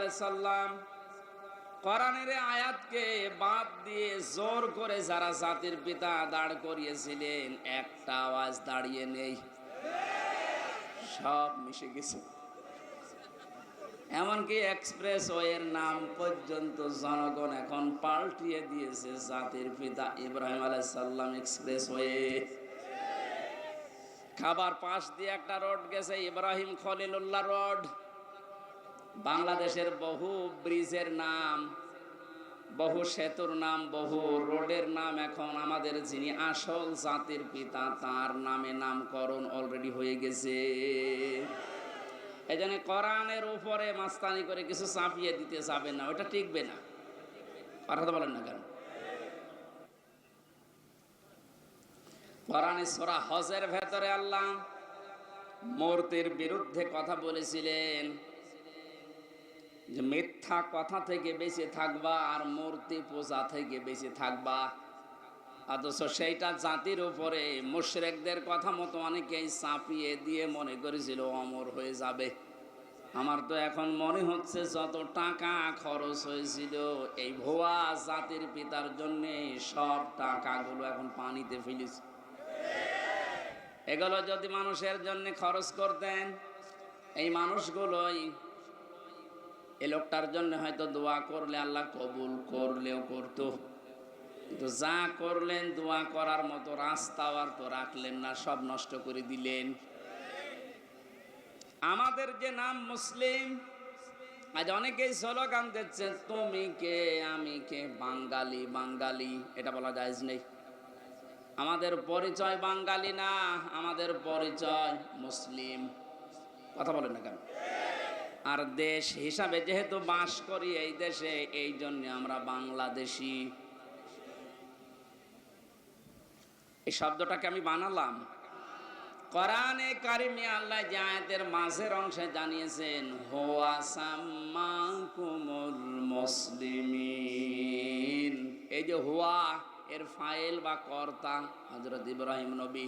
আলাইহিস সালাম কোরআনের আয়াতকে বাদ দিয়ে জোর করে যারা জাতির পিতা দাঁড় করিয়েছিলেন, একটা আওয়াজ দাঁড়িয়ে নেই, সব মিশে গেছে। এমনকি এক্সপ্রেস ওয়ের নাম পর্যন্ত জনগণ এখন পাল্টিয়ে দিয়েছে জাতির পিতা ইব্রাহিম আলাইহিস সালাম এক্সপ্রেস ওয়ে। খাবার পাশ দিয়ে একটা রোড গেছে, ইব্রাহিম খলিলুল্লাহ রোড। বাংলাদেশের বহু ব্রিজের নাম, বহু সেতুর নাম, বহু রোডের নাম এখন আমাদের যিনি আসল জাতির পিতা তার নামে নামকরণ অলরেডি হয়ে গেছে। এই জন্য কোরআনের উপরে মাস্তানি করে কিছু চাপিয়ে দিতে যাবে না, ওটা টিকবে না। কথা বলেন না কেন? কোরআনে সূরা হজের ভেতরে আল্লাহ মূর্তির বিরুদ্ধে কথা বলেছিলেন যে মিথ্যা কথা থেকে বেঁচে থাকবা আর মূর্তি পূজা থেকে বেঁচে থাকবা। অথচ সেইটা জাতির উপরে মুশরিকদের কথা মতো অনেকেই চাপিয়ে দিয়ে মনে করেছিল অমর হয়ে যাবে। আমার তো এখন মনে হচ্ছে যত টাকা খরচ হয়েছিল এই ভুয়া জাতির পিতার জন্য, সব টাকাগুলো এখন পানিতে ফেলেছে। এগুলো যদি মানুষের জন্য খরচ করতেন, এই মানুষগুলোই এই লোকটার জন্য হয়তো দোয়া করলে আল্লাহ কবুল করলেও করতো, কিন্তু যা করলেন দোয়া করার মতো রাস্তাও আর তো রাখলেন না, সব নষ্ট করে দিলেন। আমাদের যে নাম মুসলিম, আজ অনেকেই স্লোগান দিচ্ছে তুমি কে আমি কে, বাঙালি বাঙালি, এটা বলা জায়েজ নেই। আমাদের পরিচয় বাঙালি না, আমাদের পরিচয় মুসলিম। কথা বলেন না কেন? আর দেশ হিসাবে যেহেতু বাস করি এই দেশে, এই জন্য আমরা বাংলাদেশি। এই শব্দটাকে আমি বানালাম। কোরআনে কারিমে আল্লাহ যে আয়াতের মাঝের অংশে জানিয়েছেন হুয়া সাম্মাকুমুল মুসলিমিন, এই যে হুয়া এর ফাইল বা কর্তা হযরত ইব্রাহিম নবী।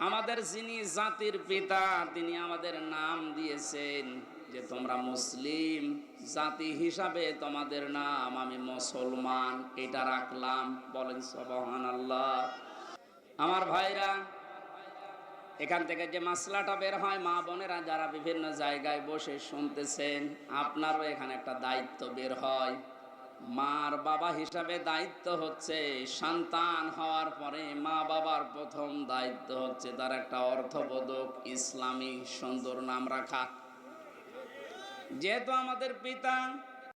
আমাদের যিনি জাতির পিতা তিনি আমাদের নাম দিয়েছেন যে তোমরা মুসলিম জাতি হিসাবে তোমাদের নাম আমি মুসলমান, এটা রাখলাম। বলেন সুবহানাল্লাহ। আমার ভাইরা, এখান থেকে যে মাসলাটা বের হয়, মা বোনেরা যারা বিভিন্ন জায়গায় বসে শুনতেছেন, আপনারও এখানে একটা দায়িত্ব বের হয়। মার বাবা হিসাবে দায়িত্ব হচ্ছে সন্তান হওয়ার পরে মা বাবার প্রথম দায়িত্ব হচ্ছে তার একটা অর্থবোধক ইসলামী সুন্দর নাম রাখা। যেহেতু আমাদের পিতা